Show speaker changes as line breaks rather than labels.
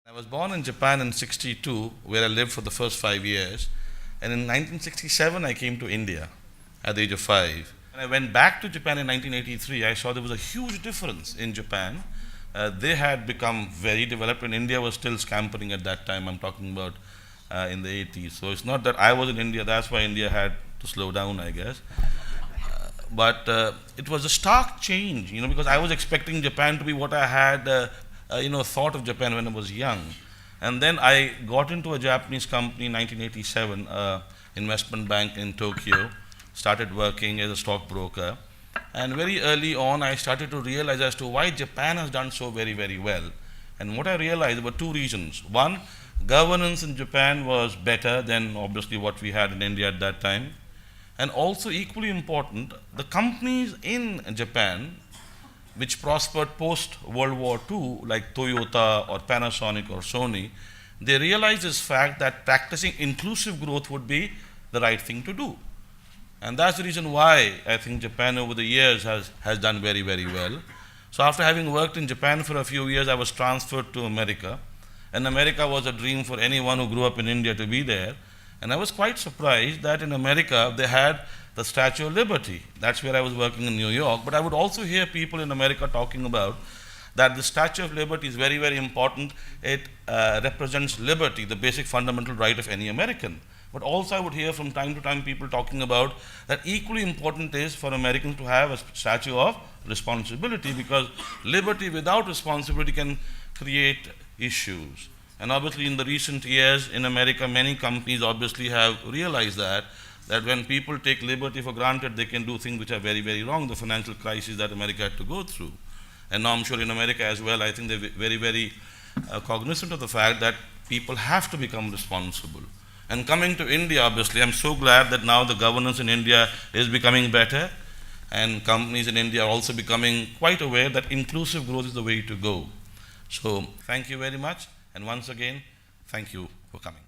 I was born in Japan in 62, where I lived for the first 5 years. And in 1967, I came to India at the age of 5. When I went back to Japan in 1983, I saw there was a huge difference in Japan. They had become very developed, and India was still scampering at that time. I'm talking about in the 80s. So it's not that I was in India, that's why India had to slow down, I guess. But it was a stark change, because I was expecting Japan to be what I had thought of Japan when I was young. And then I got into a Japanese company in 1987, investment bank in Tokyo, started working as a stockbroker. And very early on, I started to realize as to why Japan has done so very, very well. And what I realized were two reasons. One, governance in Japan was better than obviously what we had in India at that time. And also equally important, the companies in Japan which prospered post-World War II, like Toyota or Panasonic or Sony, they realized this fact that practicing inclusive growth would be the right thing to do. And that's the reason why I think Japan over the years has done very, very well. So after having worked in Japan for a few years, I was transferred to America. And America was a dream for anyone who grew up in India to be there. And I was quite surprised that in America they had the Statue of Liberty. That's where I was working in New York. But I would also hear people in America talking about that the Statue of Liberty is very, very important. It represents liberty, the basic fundamental right of any American. But also I would hear from time to time people talking about that equally important is for Americans to have a statue of responsibility, because liberty without responsibility can create issues. And obviously in the recent years in America, many companies obviously have realized that when people take liberty for granted, they can do things which are very, very wrong, the financial crisis that America had to go through. And now I'm sure in America as well, I think they're very, very cognizant of the fact that people have to become responsible. And coming to India, obviously, I'm so glad that now the governance in India is becoming better, and companies in India are also becoming quite aware that inclusive growth is the way to go. So thank you very much. And once again, thank you for coming.